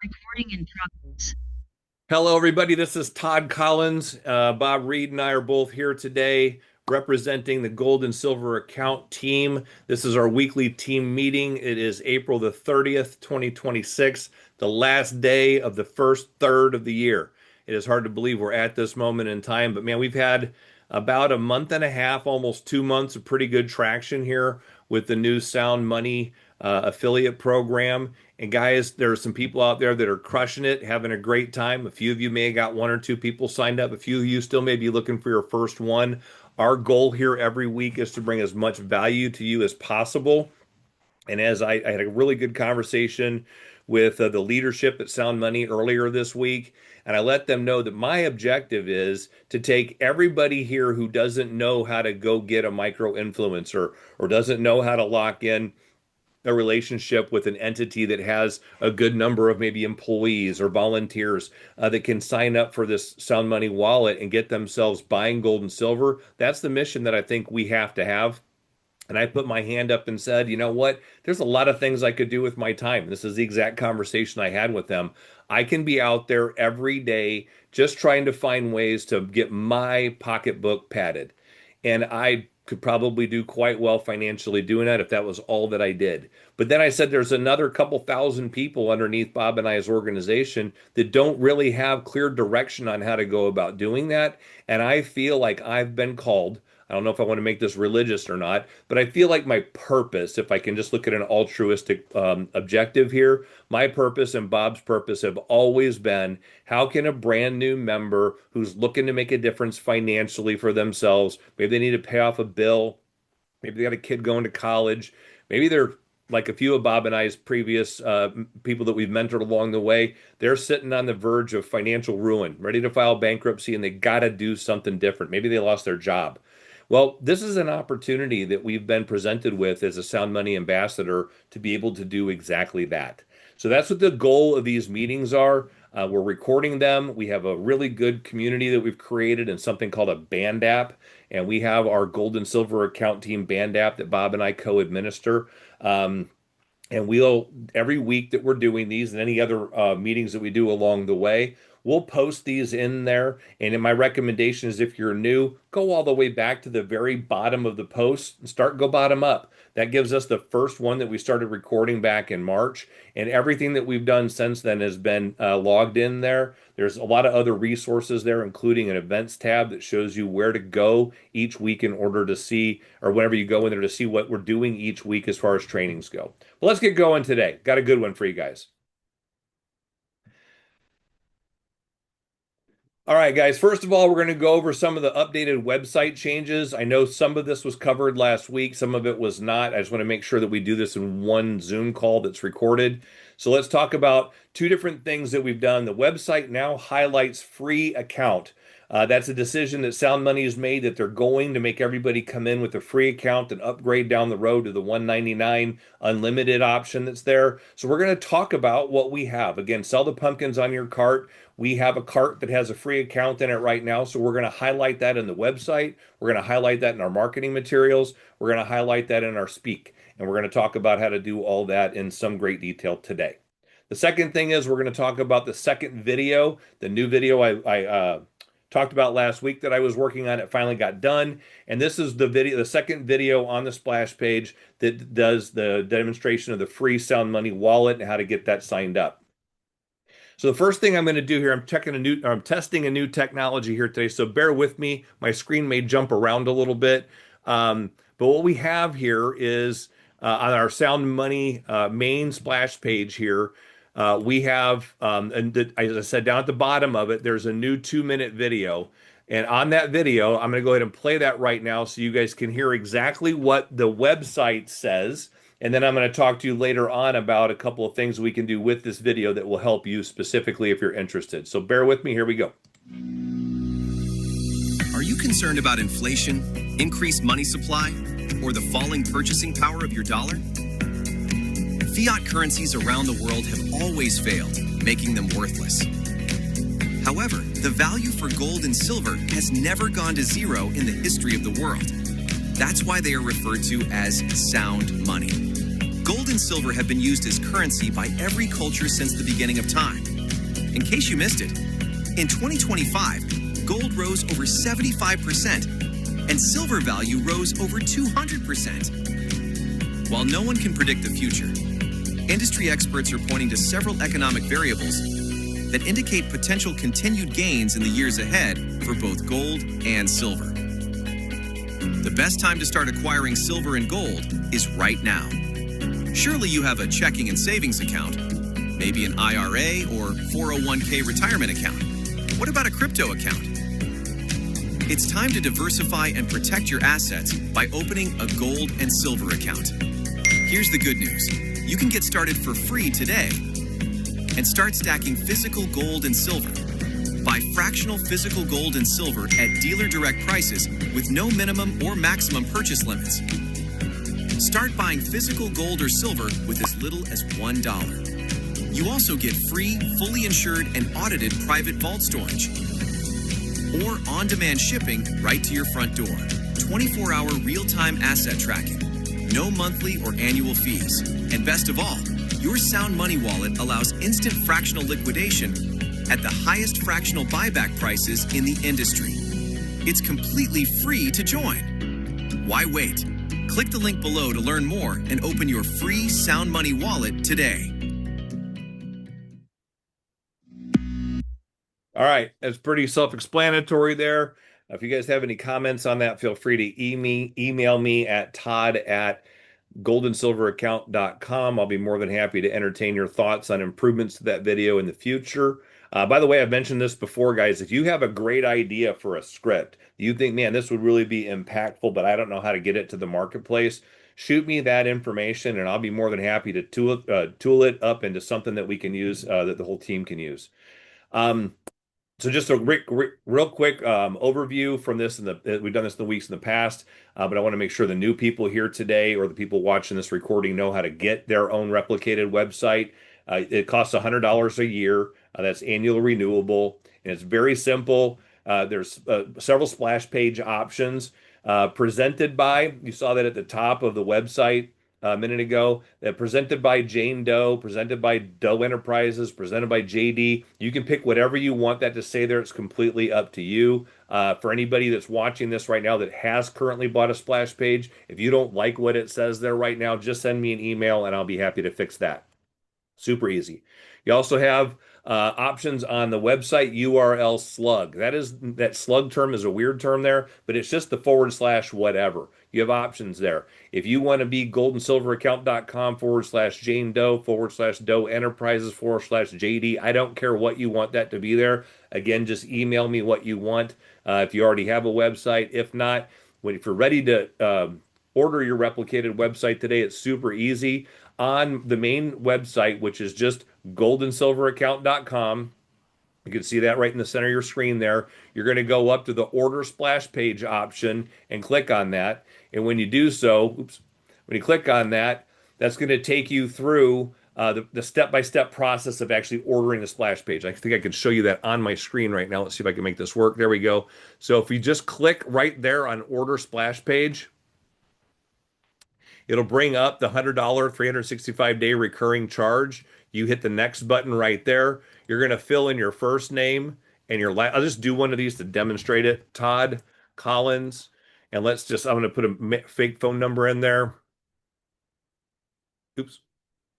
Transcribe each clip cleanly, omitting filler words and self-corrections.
Recording in progress. Hello, everybody. This is Todd Collins. Bob Reed and I are both here today representing the gold and silver account team. This is our weekly team meeting. It is April the 30th, 2026, the last day of the first third of the year. It is hard to believe we're at this moment in time, but man, we've had about a month and a half, almost 2 months of pretty good traction here with the new Sound.Money affiliate program. And guys, there are some people out there that are crushing it, having a great time. A few of you may have got one or two people signed up. A few of you still may be looking for your first one. Our goal here every week is to bring as much value to you as possible. And as I had a really good conversation with the leadership at Sound Money earlier this week, and I let them know that my objective is to take everybody here who doesn't know how to go get a micro influencer or doesn't know how to lock in a relationship with an entity that has a good number of maybe employees or volunteers that can sign up for this Sound Money wallet and get themselves buying gold and silver. That's the mission that I think we have to have. And I put my hand up and said, you know what? There's a lot of things I could do with my time. This is the exact conversation I had with them. I can be out there every day just trying to find ways to get my pocketbook padded. And I could probably do quite well financially doing that if that was all that I did. But then I said there's another couple thousand people underneath Bob and I's organization that don't really have clear direction on how to go about doing that. And I feel like I've been called. I don't know if I want to make this religious or not, but I feel like my purpose, if I can just look at an altruistic objective here, my purpose and Bob's purpose have always been how can a brand new member who's looking to make a difference financially for themselves, maybe they need to pay off a bill, maybe they got a kid going to college, maybe they're like a few of Bob and I's previous people that we've mentored along the way, they're sitting on the verge of financial ruin, ready to file bankruptcy, and they got to do something different. Maybe they lost their job. Well, this is an opportunity that we've been presented with as a Sound Money ambassador to be able to do exactly that. So that's what the goal of these meetings are. We're recording them. We have a really good community that we've created in something called a band app. And we have our gold and silver account team band app that Bob and I co-administer. And we'll, every week that we're doing these and any other meetings that we do along the way, we'll post these in there. And in my recommendation is if you're new, go all the way back to the very bottom of the post and go bottom up. That gives us the first one that we started recording back in March. And everything that we've done since then has been logged in there. There's a lot of other resources there, including an events tab that shows you where to go each week in order to see, or whenever you go in there to see what we're doing each week as far as trainings go. But let's get going today. Got a good one for you guys. All right, guys. First of all, we're going to go over some of the updated website changes. I know some of this was covered last week, some of it was not. I just want to make sure that we do this in one Zoom call that's recorded. So let's talk about two different things that we've done. The website now highlights free account. That's a decision that Sound Money has made that they're going to make everybody come in with a free account and upgrade down the road to the 199 unlimited option that's there. So we're going to talk about what we have. Again, sell the pumpkins on your cart. We have a cart that has a free account in it right now. So we're going to highlight that in the website. We're going to highlight that in our marketing materials. We're going to highlight that in our speak. And we're going to talk about how to do all that in some great detail today. The second thing is we're going to talk about the second video, the new video I talked about last week that I was working on. It finally got done. And this is the video, the second video on the splash page that does the demonstration of the free Sound Money wallet and how to get that signed up. So the first thing I'm going to do here, I'm testing a new technology here today. So bear with me. My screen may jump around a little bit. But what we have here is on our Sound Money main splash page here, we have, as I said, down at the bottom of it, there's a new 2-minute video. And on that video, I'm going to go ahead and play that right now so you guys can hear exactly what the website says. And then I'm going to talk to you later on about a couple of things we can do with this video that will help you specifically if you're interested. So bear with me. Here we go. Are you concerned about inflation, increased money supply, or the falling purchasing power of your dollar? Fiat currencies around the world have always failed, making them worthless. However, the value for gold and silver has never gone to zero in the history of the world. That's why they are referred to as sound money. Gold and silver have been used as currency by every culture since the beginning of time. In case you missed it, in 2025, gold rose over 75% and silver value rose over 200%. While no one can predict the future, industry experts are pointing to several economic variables that indicate potential continued gains in the years ahead for both gold and silver. The best time to start acquiring silver and gold is right now. Surely you have a checking and savings account, maybe an IRA or 401k retirement account. What about a crypto account? It's time to diversify and protect your assets by opening a gold and silver account. Here's the good news. You can get started for free today and start stacking physical gold and silver. Buy fractional physical gold and silver at dealer direct prices with no minimum or maximum purchase limits. Start buying physical gold or silver with as little as $1. You also get free, fully insured and audited private vault storage or on-demand shipping right to your front door. 24-hour real-time asset tracking. No monthly or annual fees. And best of all, your Sound.Money wallet allows instant fractional liquidation at the highest fractional buyback prices in the industry. It's completely free to join. Why wait? Click the link below to learn more and open your free Sound.Money wallet today. All right, that's pretty self-explanatory there. If you guys have any comments on that, feel free to email me at todd@goldandsilveraccount.com. I'll be more than happy to entertain your thoughts on improvements to that video in the future. By the way, I've mentioned this before, guys. If you have a great idea for a script, you think, man, this would really be impactful, but I don't know how to get it to the marketplace, shoot me that information, and I'll be more than happy to tool it up into something that we can use, that the whole team can use. So just a real quick overview from this, we've done this in the weeks in the past, but I want to make sure the new people here today or the people watching this recording know how to get their own replicated website. It costs $100 a year. That's annual renewable, and it's very simple. There's several splash page options presented by, you saw that at the top of the website a minute ago, presented by Jane Doe, presented by Doe Enterprises, presented by JD. You can pick whatever you want that to say there. It's completely up to you. For anybody that's watching this right now that has currently bought a splash page, if you don't like what it says there right now, just send me an email and I'll be happy to fix that. Super easy. You also have options on the website URL slug. That slug term is a weird term there, but it's just the / whatever. You have options there. If you want to be goldandsilveraccount.com / Jane Doe / Doe Enterprises / JD, I don't care what you want that to be there. Again, just email me what you want if you already have a website. If not, if you're ready to order your replicated website today, it's super easy. On the main website, which is just goldandsilveraccount.com, you can see that right in the center of your screen there. You're going to go up to the order splash page option and click on that. And when you do so, when you click on that, that's going to take you through the step-by-step process of actually ordering the splash page. I think I can show you that on my screen right now. Let's see if I can make this work. There we go. So if you just click right there on order splash page, it'll bring up the $100 365-day recurring charge. You hit the next button right there. You're going to fill in your first name and your last. I'll just do one of these to demonstrate it. Todd Collins. And I'm going to put a fake phone number in there. Oops.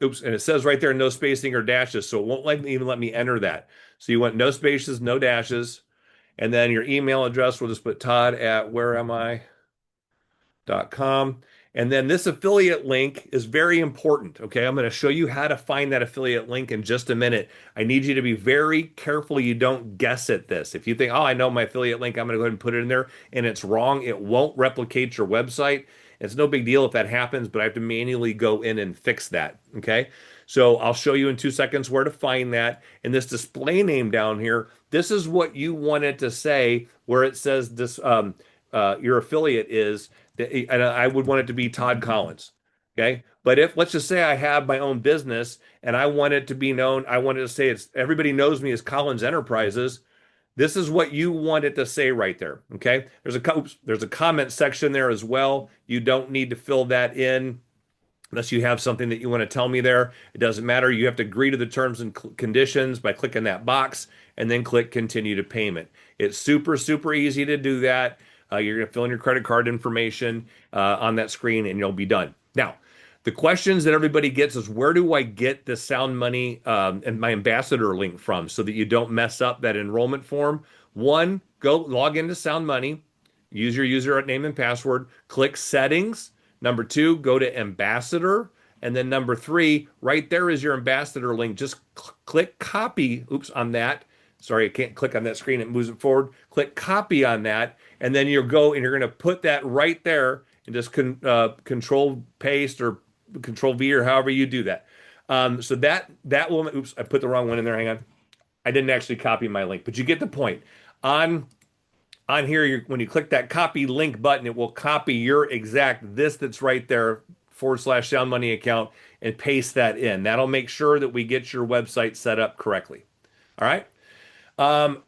And it says right there, no spacing or dashes. So it won't even let me enter that. So you want no spaces, no dashes. And then your email address, we'll just put todd@whereami.com. And then this affiliate link is very important. Okay, I'm going to show you how to find that affiliate link in just a minute. I need you to be very careful you don't guess at this. If you think, oh, I know my affiliate link, I'm going to go ahead and put it in there, and it's wrong, it won't replicate your website. It's no big deal if that happens, but I have to manually go in and fix that. Okay, so I'll show you in 2 seconds where to find that. And this display name down here, this is what you want it to say, where it says this your affiliate is. And I would want it to be Todd Collins. Okay. But let's just say I have my own business and I want it to be known, I want it to say everybody knows me as Collins Enterprises. This is what you want it to say right there. Okay. There's a comment section there as well. You don't need to fill that in. Unless you have something that you want to tell me there, it doesn't matter. You have to agree to the terms and conditions by clicking that box and then click continue to payment. It's super, super easy to do that. You're going to fill in your credit card information on that screen and you'll be done. Now, the questions that everybody gets is where do I get the Sound Money and my ambassador link from so that you don't mess up that enrollment form? One, go log into Sound Money, use your user name and password, click settings. Number two, go to ambassador. And then number three, right there is your ambassador link. Just click copy. Oops, on that. Sorry, I can't click on that screen. It moves it forward. Click copy on that. And then you'll go and you're going to put that right there and just control paste or control V or however you do that. So that will, oops, I put the wrong one in there. Hang on. I didn't actually copy my link, but you get the point. On on here, when you click that copy link button, it will copy your exact this that's right there / Sound Money account and paste that in. That'll make sure that we get your website set up correctly. All right.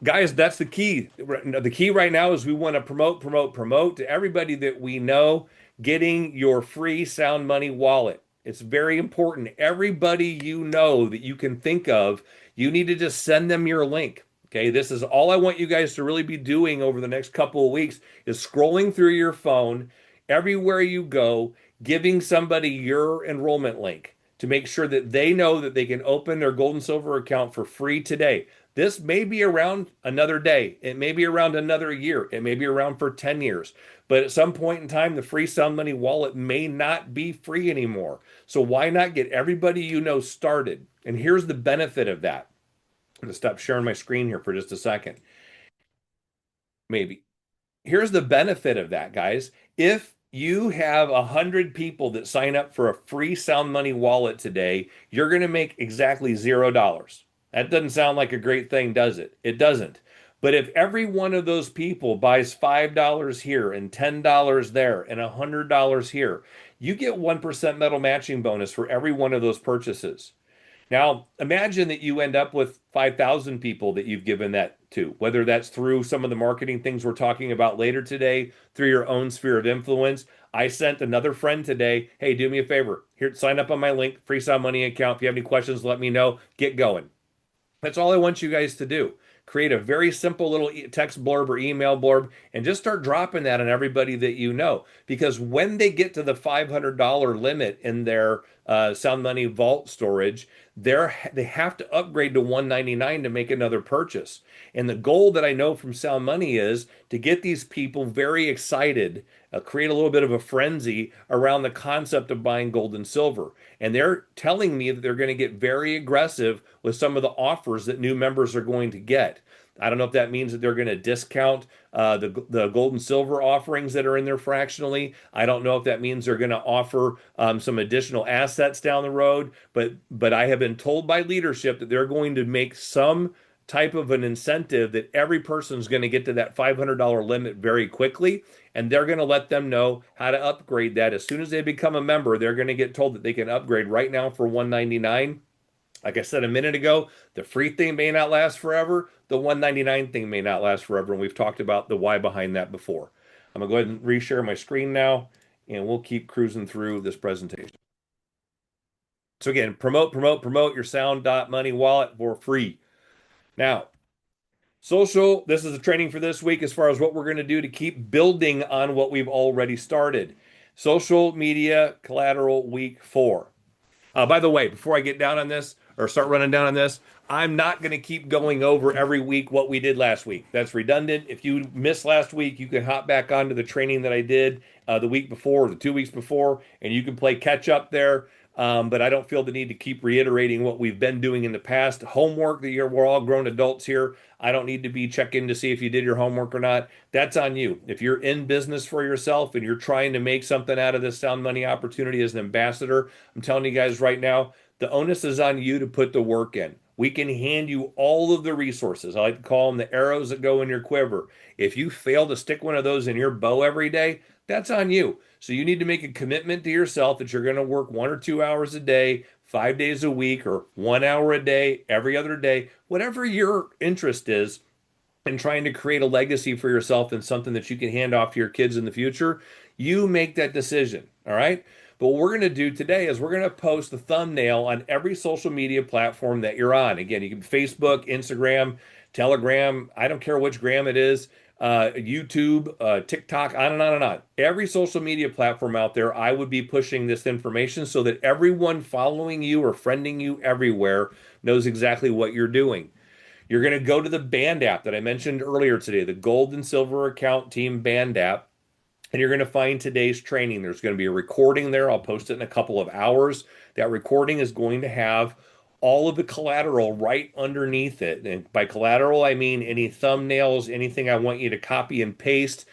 Guys, that's the key. The key right now is we want to promote to everybody that we know getting your free Sound Money wallet. It's very important. Everybody you know that you can think of, you need to just send them your link. Okay, this is all I want you guys to really be doing over the next couple of weeks is scrolling through your phone everywhere you go, giving somebody your enrollment link to make sure that they know that they can open their gold and silver account for free today. This may be around another day. It may be around another year. It may be around for 10 years. But at some point in time, the free Sound Money wallet may not be free anymore. So why not get everybody you know started? And here's the benefit of that. I'm going to stop sharing my screen here for just a second. Maybe. Here's the benefit of that, guys. If you have 100 people that sign up for a free Sound Money wallet today, you're going to make exactly $0. That doesn't sound like a great thing, does it? It doesn't. But if every one of those people buys $5 here and $10 there and $100 here, you get 1% metal matching bonus for every one of those purchases. Now, imagine that you end up with 5,000 people that you've given that to, whether that's through some of the marketing things we're talking about later today, through your own sphere of influence. I sent another friend today, hey, do me a favor. Here, sign up on my link, free Sound Money account. If you have any questions, let me know. Get going. That's all I want you guys to do. Create a very simple little text blurb or email blurb and just start dropping that on everybody that you know. Because when they get to the $500 limit in their Sound Money vault storage, they have to upgrade to $199 to make another purchase. And the goal that I know from Sound Money is to get these people very excited, create a little bit of a frenzy around the concept of buying gold and silver. And they're telling me that they're going to get very aggressive with some of the offers that new members are going to get. I don't know if that means that they're going to discount the gold and silver offerings that are in there fractionally. I don't know if that means they're going to offer some additional assets down the road. But I have been told by leadership that they're going to make some type of an incentive that every person is going to get to that $500 limit very quickly. And they're going to let them know how to upgrade that. As soon as they become a member, they're going to get told that they can upgrade right now for $199. Like I said a minute ago, the free thing may not last forever. The $199 thing may not last forever. And we've talked about the why behind that before. I'm going to go ahead and reshare my screen now, and we'll keep cruising through this presentation. So again, promote your Sound.Money wallet for free. Now, social, this is the training for this week as far as what we're going to do to keep building on what we've already started. Social media collateral week 4. By the way, before I get down on this or start running down on this, I'm not going to keep going over every week what we did last week. That's redundant. If you missed last week, you can hop back onto the training that I did the week before, the 2 weeks before, and you can play catch up there. But I don't feel the need to keep reiterating what we've been doing in the past. Homework that we're all grown adults here. I don't need to be checking to see if you did your homework or not. That's on you. If you're in business for yourself and you're trying to make something out of this Sound Money opportunity as an ambassador, I'm telling you guys right now, the onus is on you to put the work in. We can hand you all of the resources. I like to call them the arrows that go in your quiver. If you fail to stick one of those in your bow every day, that's on you. So you need to make a commitment to yourself that you're going to work 1 or 2 hours a day, 5 days a week, or 1 hour a day, every other day, whatever your interest is in trying to create a legacy for yourself and something that you can hand off to your kids in the future. You make that decision. All right. But what we're going to do today is we're going to post the thumbnail on every social media platform that you're on. Again, you can Facebook, Instagram, Telegram, I don't care which gram it is, YouTube, TikTok, on and on and on. Every social media platform out there, I would be pushing this information so that everyone following you or friending you everywhere knows exactly what you're doing. You're going to go to the Band app that I mentioned earlier today, the Gold and Silver Account Team Band app, and you're going to find today's training. There's going to be a recording there. I'll post it in a couple of hours. That recording is going to have all of the collateral right underneath it. And by collateral, I mean any thumbnails, anything I want you to copy and paste.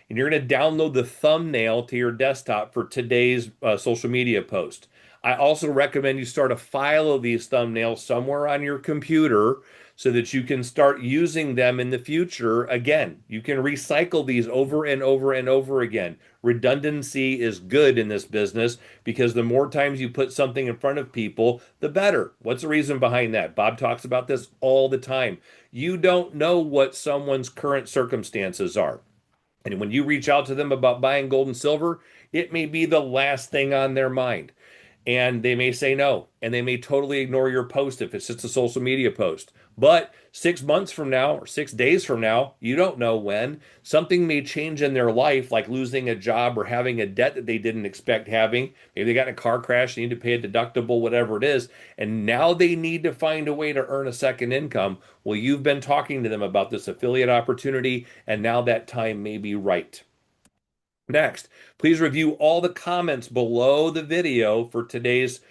And you're going to download the thumbnail to your desktop for today's social media post. I also recommend you start a file of these thumbnails somewhere on your computer so that you can start using them in the future. Again, you can recycle these over and over and over again. Redundancy is good in this business because the more times you put something in front of people, the better. What's the reason behind that? Bob talks about this all the time. You don't know what someone's current circumstances are. And when you reach out to them about buying gold and silver, it may be the last thing on their mind. And they may say no, and they may totally ignore your post if it's just a social media post. But 6 months from now or 6 days from now, you don't know when, something may change in their life, like losing a job or having a debt that they didn't expect having. Maybe they got in a car crash, they need to pay a deductible, whatever it is. And now they need to find a way to earn a second income. Well, you've been talking to them about this affiliate opportunity, and now that time may be right. Next, please review all the comments below the video for today's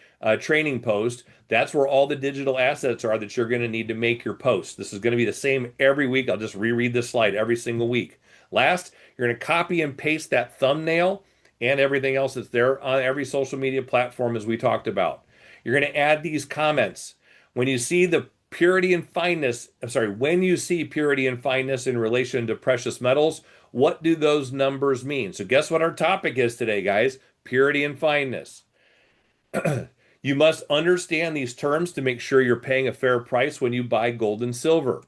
training post. That's where all the digital assets are that you're going to need to make your post. This is going to be the same every week. I'll just reread this slide every single week. Last, you're going to copy and paste that thumbnail and everything else that's there on every social media platform as we talked about. You're going to add these comments. When you see the purity and fineness, when you see purity and fineness in relation to precious metals, what do those numbers mean? So guess what our topic is today, guys? Purity and fineness. You must understand these terms to make sure you're paying a fair price when you buy gold and silver.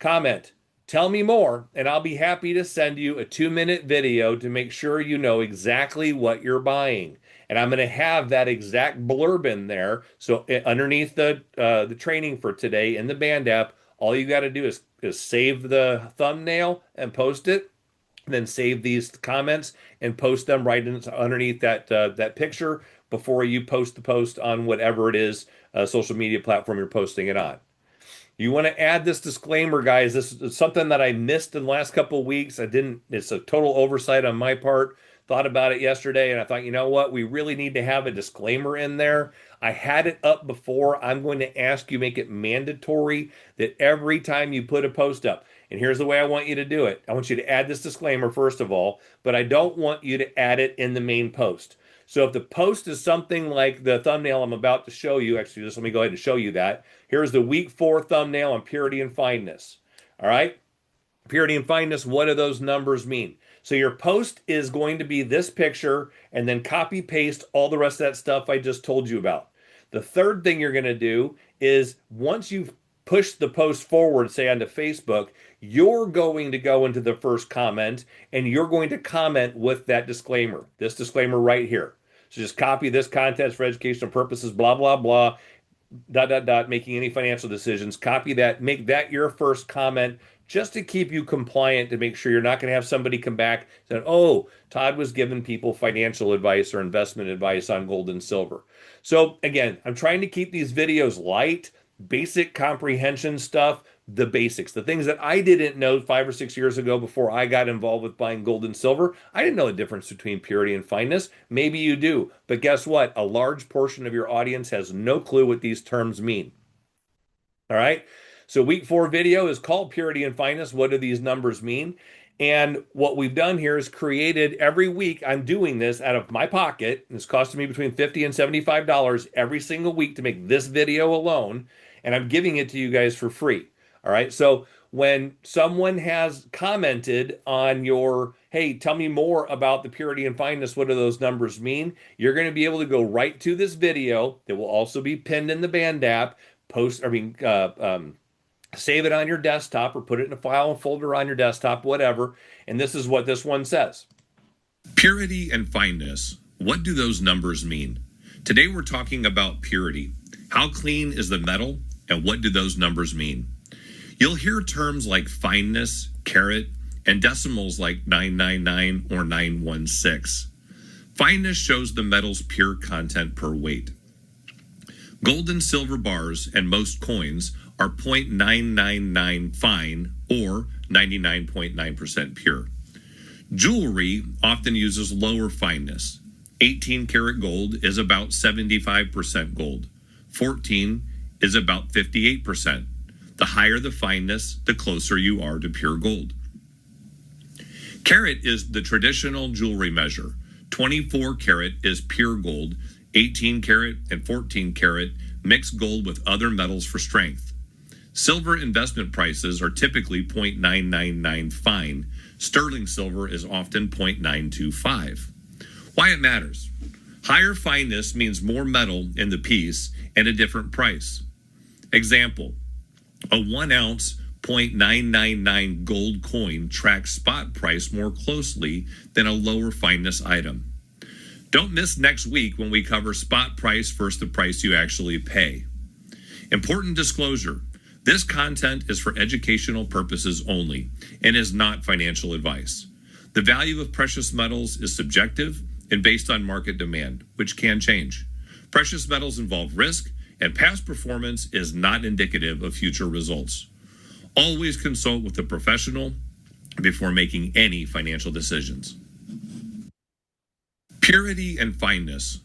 Comment, tell me more, and I'll be happy to send you a 2-minute video to make sure you know exactly what you're buying. And I'm going to have that exact blurb in there. So underneath the training for today in the Band app, all you got to do is save the thumbnail and post it. And then save these comments and post them right underneath that picture before you post the post on whatever it is social media platform you're posting it on. You want to add this disclaimer, guys. This is something that I missed in the last couple of weeks. It's a total oversight on my part. Thought about it yesterday and I thought, you know what? We really need to have a disclaimer in there. I had it up before. I'm going to ask you, make it mandatory that every time you put a post up, and here's the way I want you to do it. I want you to add this disclaimer first of all, but I don't want you to add it in the main post. So if the post is something like the thumbnail I'm about to show you, actually, just let me go ahead and show you that. Here's the week 4 thumbnail on purity and fineness. All right? Purity and fineness, what do those numbers mean? So your post is going to be this picture and then copy paste all the rest of that stuff I just told you about. The third thing you're going to do is once you've pushed the post forward, say onto Facebook, you're going to go into the first comment and you're going to comment with that disclaimer, this disclaimer right here. So just copy this content for educational purposes, blah, blah, blah, ... making any financial decisions. Copy that, make that your first comment just to keep you compliant, to make sure you're not going to have somebody come back and say, oh, Todd was giving people financial advice or investment advice on gold and silver. So again, I'm trying to keep these videos light, basic comprehension stuff, the basics, the things that I didn't know 5 or 6 years ago before I got involved with buying gold and silver. I didn't know the difference between purity and fineness. Maybe you do, but guess what? A large portion of your audience has no clue what these terms mean. All right. So week 4 video is called Purity and Fineness. What do these numbers mean? And what we've done here is created every week. I'm doing this out of my pocket. It's costing me between $50 and $75 every single week to make this video alone. And I'm giving it to you guys for free. All right. So when someone has commented on your, hey, tell me more about the purity and fineness, what do those numbers mean? You're going to be able to go right to this video that will also be pinned in the Band app, save it on your desktop or put it in a file and folder on your desktop, whatever. And this is what this one says. Purity and fineness. What do those numbers mean? Today we're talking about purity. How clean is the metal, and what do those numbers mean? You'll hear terms like fineness, carat, and decimals like 999 or 916. Fineness shows the metal's pure content per weight. Gold and silver bars and most coins are 0.999 fine or 99.9% pure. Jewelry often uses lower fineness. 18 karat gold is about 75% gold. 14 is about 58%. The higher the fineness, the closer you are to pure gold. Carat is the traditional jewelry measure. 24 karat is pure gold. 18 karat and 14 karat mix gold with other metals for strength. Silver investment prices are typically 0.999 fine. Sterling silver is often 0.925. Why it matters. Higher fineness means more metal in the piece and a different price. Example, a 1 ounce 0.999 gold coin tracks spot price more closely than a lower fineness item. Don't miss next week when we cover spot price versus the price you actually pay. Important disclosure. This content is for educational purposes only and is not financial advice. The value of precious metals is subjective and based on market demand, which can change. Precious metals involve risk, and past performance is not indicative of future results. Always consult with a professional before making any financial decisions. Purity and fineness.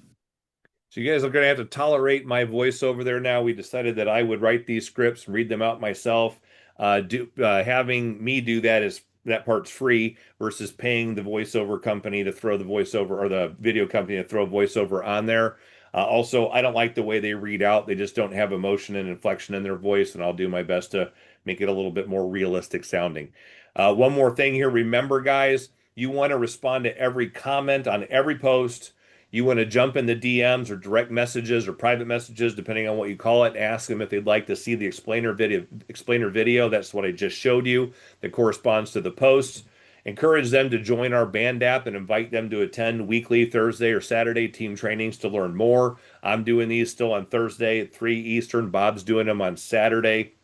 So you guys are going to have to tolerate my voice over there now. We decided that I would write these scripts and read them out myself. Having me do that part's free versus paying the voiceover company to throw the voiceover or the video company to throw voiceover on there. Also, I don't like the way they read out. They just don't have emotion and inflection in their voice, and I'll do my best to make it a little bit more realistic sounding. One more thing here. Remember, guys, you want to respond to every comment on every post. You want to jump in the DMs or direct messages or private messages, depending on what you call it, and ask them if they'd like to see the explainer video. That's what I just showed you that corresponds to the posts. Encourage them to join our band app and invite them to attend weekly Thursday or Saturday team trainings to learn more. I'm doing these still on Thursday at 3 Eastern. Bob's doing them on Saturday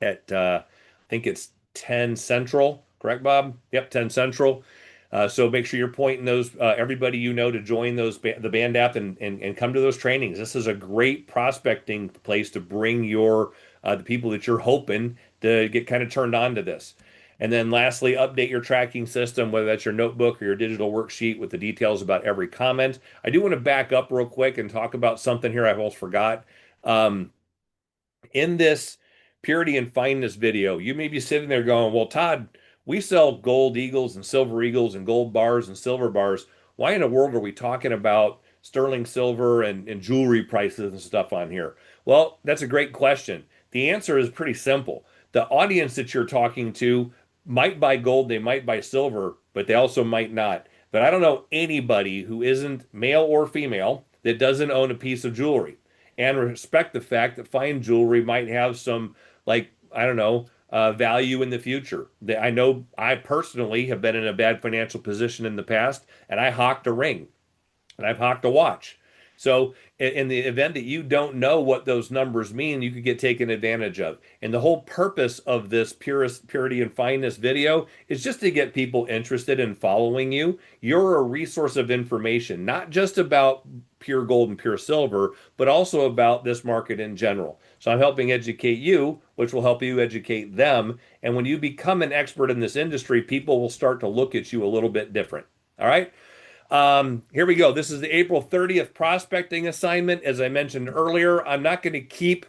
at, I think it's 10 Central. Correct, Bob? Yep, 10 Central. So make sure you're pointing those everybody you know to join the band app and come to those trainings. This is a great prospecting place to bring your the people that you're hoping to get kind of turned on to this. And then lastly, update your tracking system, whether that's your notebook or your digital worksheet with the details about every comment. I do want to back up real quick and talk about something here I almost forgot. Um, in this purity and fineness video, you may be sitting there going, well, Todd, we sell gold eagles and silver eagles and gold bars and silver bars. Why in the world are we talking about sterling silver and jewelry prices and stuff on here? Well, that's a great question. The answer is pretty simple. The audience that you're talking to might buy gold, they might buy silver, but they also might not. But I don't know anybody who isn't male or female that doesn't own a piece of jewelry and respect the fact that fine jewelry might have some, like, I don't know, value in the future. I know I personally have been in a bad financial position in the past, and I hawked a ring and I've hawked a watch. So in the event that you don't know what those numbers mean, you could get taken advantage of. And the whole purpose of this purity and fineness video is just to get people interested in following you. You're a resource of information, not just about pure gold and pure silver, but also about this market in general. So I'm helping educate you, which will help you educate them. And when you become an expert in this industry, people will start to look at you a little bit different. All right. Here we go. This is the April 30th prospecting assignment. As I mentioned earlier, I'm not going to keep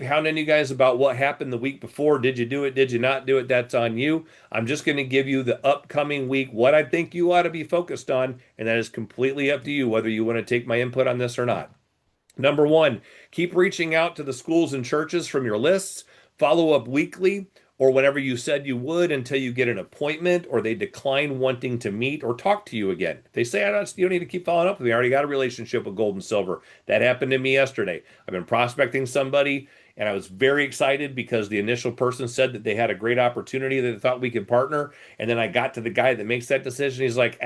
hounding you guys about what happened the week before. Did you do it? Did you not do it? That's on you. I'm just going to give you the upcoming week, what I think you ought to be focused on, and that is completely up to you whether you want to take my input on this or not. Number one, keep reaching out to the schools and churches from your lists. Follow up weekly or whenever you said you would until you get an appointment or they decline wanting to meet or talk to you again. If they say, you don't need to keep following up with me. I already got a relationship with gold and silver. That happened to me yesterday. I've been prospecting somebody and I was very excited because the initial person said that they had a great opportunity that they thought we could partner. And then I got to the guy that makes that decision. He's like,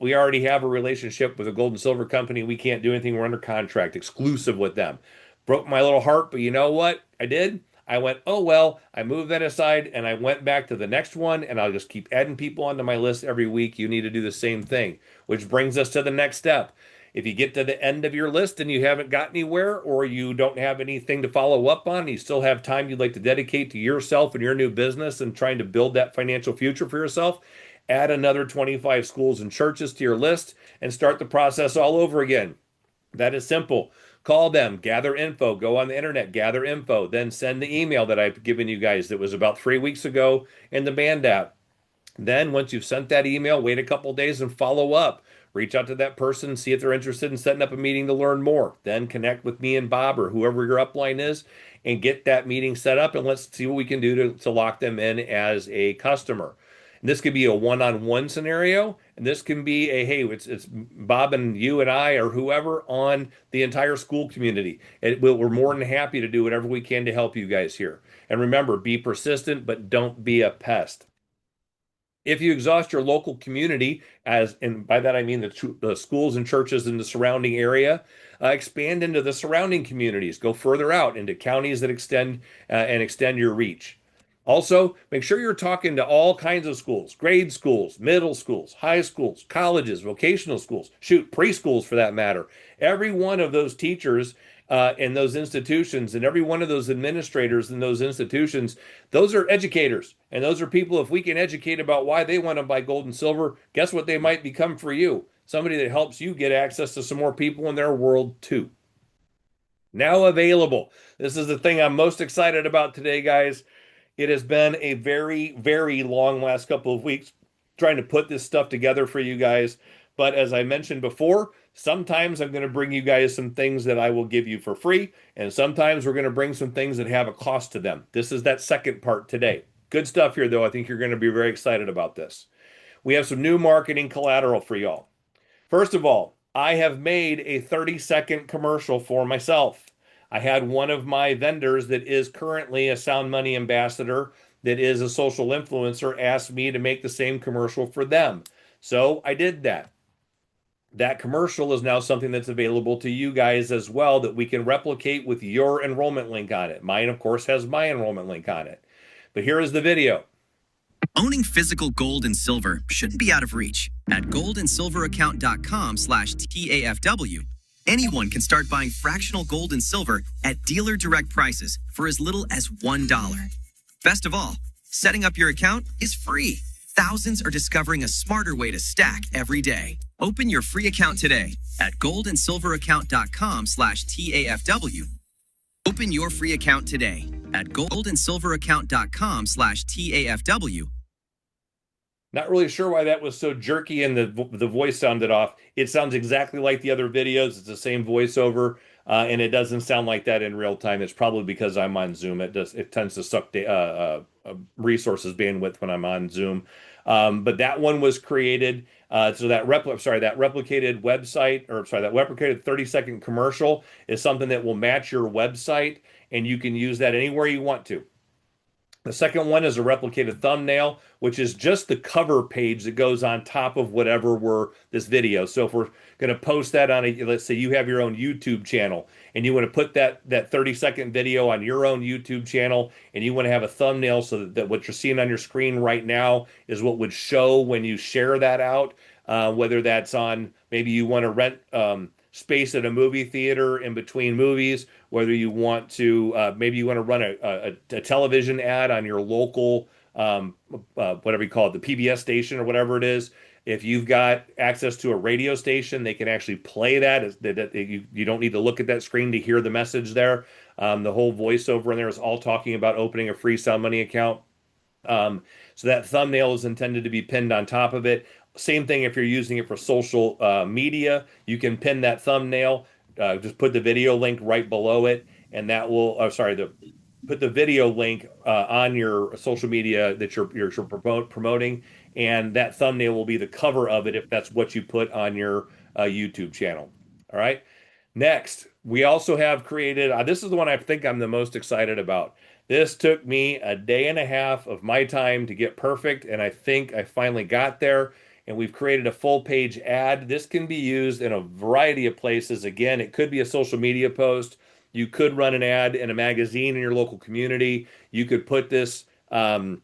we already have a relationship with a gold and silver company. We can't do anything. We're under contract, exclusive with them. Broke my little heart, but you know what I did? I went, oh well, I moved that aside and I went back to the next one, and I'll just keep adding people onto my list every week. You need to do the same thing, which brings us to the next step. If you get to the end of your list and you haven't got anywhere, or you don't have anything to follow up on, you still have time you'd like to dedicate to yourself and your new business and trying to build that financial future for yourself, add another 25 schools and churches to your list and start the process all over again. That is simple. Call them, gather info, go on the internet, gather info, then send the email that I've given you guys that was about 3 weeks ago in the Band app. Then, once you've sent that email, wait a couple days and follow up. Reach out to that person, see if they're interested in setting up a meeting to learn more. Then connect with me and Bob or whoever your upline is and get that meeting set up, and let's see what we can do to lock them in as a customer. And this could be a one-on-one scenario, and this can be a hey, it's Bob and you and I or whoever on the entire school community. We're more than happy to do whatever we can to help you guys here. And remember, be persistent, but don't be a pest. If you exhaust your local community, and by that I mean the schools and churches in the surrounding area, expand into the surrounding communities. Go further out into counties that extend your reach. Also, make sure you're talking to all kinds of schools, grade schools, middle schools, high schools, colleges, vocational schools, shoot, preschools for that matter. Every one of those teachers in those institutions and every one of those administrators in those institutions, those are educators. And those are people, if we can educate about why they want to buy gold and silver, guess what they might become for you? Somebody that helps you get access to some more people in their world too. Now available. This is the thing I'm most excited about today, guys. It has been a very, very long last couple of weeks trying to put this stuff together for you guys. But as I mentioned before, sometimes I'm going to bring you guys some things that I will give you for free, and sometimes we're going to bring some things that have a cost to them. This is that second part today. Good stuff here, though. I think you're going to be very excited about this. We have some new marketing collateral for y'all. First of all, I have made a 30-second commercial for myself. I had one of my vendors that is currently a Sound.Money ambassador, that is a social influencer, ask me to make the same commercial for them. So I did that. That commercial is now something that's available to you guys as well that we can replicate with your enrollment link on it. Mine, of course, has my enrollment link on it. But here is the video. Owning physical gold and silver shouldn't be out of reach. At goldandsilveraccount.com/TAFW, anyone can start buying fractional gold and silver at dealer direct prices for as little as $1. Best of all, setting up your account is free. Thousands are discovering a smarter way to stack every day. Open your free account today at goldandsilveraccount.com/TAFW. Open your free account today at goldandsilveraccount.com/TAFW. Not really sure why that was so jerky and the voice sounded off. It sounds exactly like the other videos. It's the same voiceover, and it doesn't sound like that in real time. It's probably because I'm on Zoom. It tends to suck resources bandwidth when I'm on Zoom. But that one was created so that replicated website, or sorry, that replicated 30-second commercial is something that will match your website, and you can use that anywhere you want to. The second one is a replicated thumbnail, which is just the cover page that goes on top of whatever this video. So if we're going to post that on let's say you have your own YouTube channel and you want to put that 30-second video on your own YouTube channel, and you want to have a thumbnail so that what you're seeing on your screen right now is what would show when you share that out, whether that's on, maybe you want to rent space at a movie theater in between movies, whether you want to maybe you want to run a television ad on your local whatever you call it, the PBS station or whatever it is. If you've got access to a radio station, they can actually play that. You don't need to look at that screen to hear the message there. The whole voiceover in there is all talking about opening a free Sound.Money account. So that thumbnail is intended to be pinned on top of it. Same thing if you're using it for social media. You can pin that thumbnail, just put the video link right below it, and that will, put the video link on your social media that you're promoting, and that thumbnail will be the cover of it if that's what you put on your YouTube channel. All right. Next, we also have created, this is the one I think I'm the most excited about. This took me a day and a half of my time to get perfect, and I think I finally got there. and we've created a full page ad. This can be used in a variety of places. Again, it could be a social media post. You could run an ad in a magazine in your local community. You could put this, maybe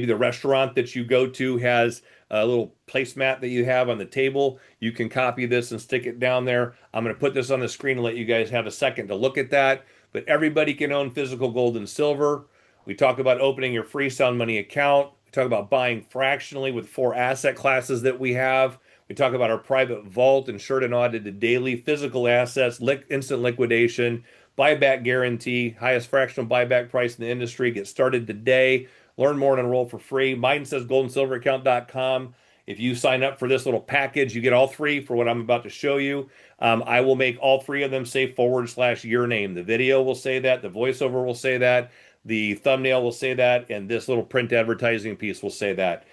the restaurant that you go to has a little placemat that you have on the table. You can copy this and stick it down there. I'm going to put this on the screen and let you guys have a second to look at that. But everybody can own physical gold and silver. We talk about opening your free Sound Money account. We talk about buying fractionally with 4 asset classes that we have. We talk about our private vault, insured and audited daily, physical assets, instant liquidation, buyback guarantee, highest fractional buyback price in the industry. Get started today. Learn more and enroll for free. Mine says goldandsilveraccount.com. If you sign up for this little package, you get all 3 for what I'm about to show you. I will make all 3 of them say / your name. The video will say that, the voiceover will say that, the thumbnail will say that, and this little print advertising piece will say that.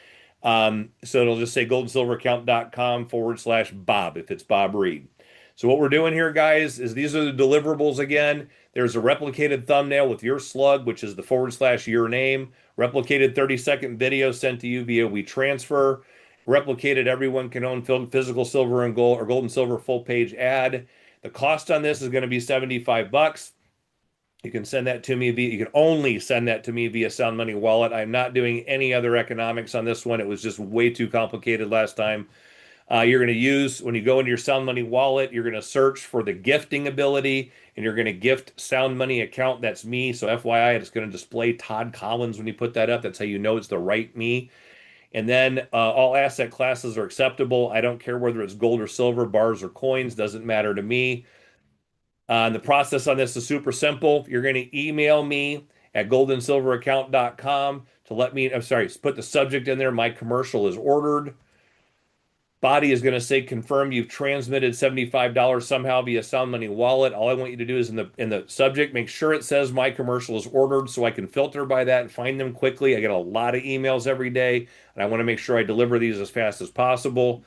So it'll just say goldandsilveraccount.com / Bob if it's Bob Reed. So what we're doing here, guys, is these are the deliverables again. There's a replicated thumbnail with your slug, which is the / your name. Replicated 30-second video sent to you via WeTransfer. Replicated everyone can own physical silver and gold or gold and silver full page ad. The cost on this is going to be $75. You can send that to me via, you can only send that to me via Sound Money Wallet. I'm not doing any other economics on this one. It was just way too complicated last time. You're going to use, when you go into your Sound Money wallet, you're going to search for the gifting ability and you're going to gift Sound Money account. That's me. So FYI, it's going to display Todd Collins when you put that up. That's how you know it's the right me. And then all asset classes are acceptable. I don't care whether it's gold or silver, bars or coins, doesn't matter to me. And the process on this is super simple. You're going to email me at goldandsilveraccount.com to let me, I'm sorry, put the subject in there. My commercial is ordered. Body is going to say confirm you've transmitted $75 somehow via Sound Money wallet. All I want you to do is in the subject, make sure it says my commercial is ordered so I can filter by that and find them quickly. I get a lot of emails every day, and I want to make sure I deliver these as fast as possible.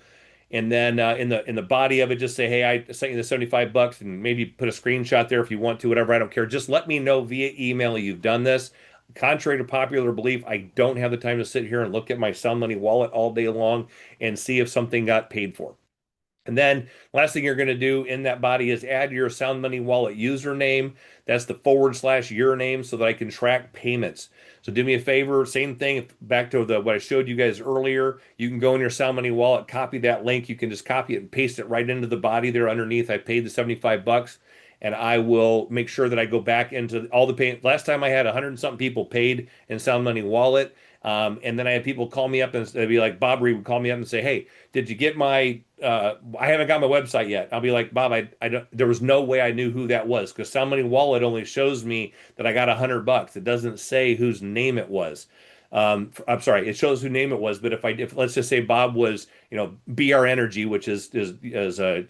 And then in the body of it, just say, hey, I sent you the $75, and maybe put a screenshot there if you want to, whatever. I don't care. Just let me know via email you've done this. Contrary to popular belief, I don't have the time to sit here and look at my Sound Money wallet all day long and see if something got paid for. And then last thing you're going to do in that body is add your Sound Money wallet username. That's the / your name so that I can track payments. So do me a favor, same thing, back to what I showed you guys earlier. You can go in your Sound Money wallet, copy that link. You can just copy it and paste it right into the body there underneath. I paid the $75, and I will make sure that I go back into all the pay. Last time I had 100 and something people paid in Sound Money wallet. And then I had people call me up and they'd be like, Bob Reed would call me up and say, hey, did you get my, I haven't got my website yet. I'll be like, Bob, I don't, there was no way I knew who that was because Sound Money Wallet only shows me that I got $100. It doesn't say whose name it was. I'm sorry, it shows who name it was, but if let's just say Bob was, BR Energy, which is a,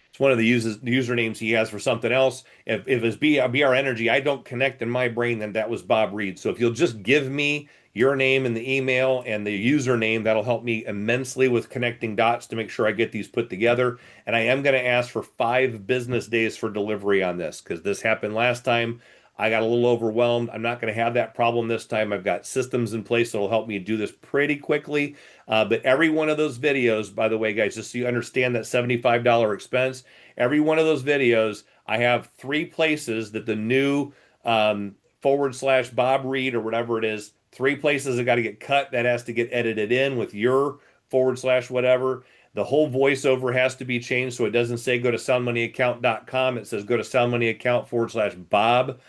it's one of the usernames he has for something else. If it's BR Energy, I don't connect in my brain that that was Bob Reed. So if you'll just give me your name in the email and the username, that'll help me immensely with connecting dots to make sure I get these put together. And I am going to ask for 5 business days for delivery on this because this happened last time. I got a little overwhelmed. I'm not going to have that problem this time. I've got systems in place that will help me do this pretty quickly. But every one of those videos, by the way, guys, just so you understand that $75 expense, every one of those videos, I have 3 places that the new / Bob Reed or whatever it is, 3 places that got to get cut. That has to get edited in with your / whatever. The whole voiceover has to be changed so it doesn't say go to soundmoneyaccount.com. It says go to soundmoneyaccount / Bob.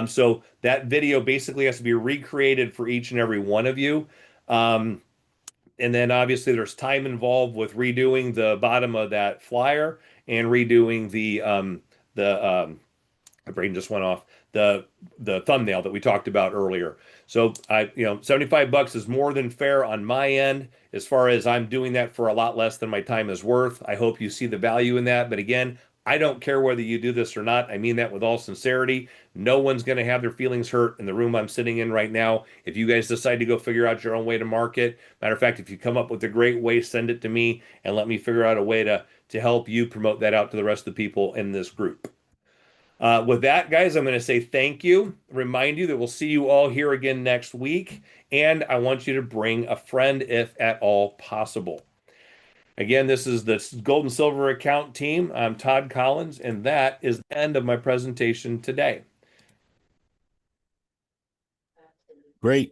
So that video basically has to be recreated for each and every one of you. And then obviously there's time involved with redoing the bottom of that flyer and redoing my brain just went off the thumbnail that we talked about earlier. So $75 is more than fair on my end as far as I'm doing that for a lot less than my time is worth. I hope you see the value in that. But again, I don't care whether you do this or not. I mean that with all sincerity. No one's going to have their feelings hurt in the room I'm sitting in right now. If you guys decide to go figure out your own way to market, matter of fact, if you come up with a great way, send it to me and let me figure out a way to help you promote that out to the rest of the people in this group. With that, guys, I'm going to say thank you. Remind you that we'll see you all here again next week. And I want you to bring a friend if at all possible. Again, this is the Gold and Silver Account team. I'm Todd Collins, and that is the end of my presentation today. Great.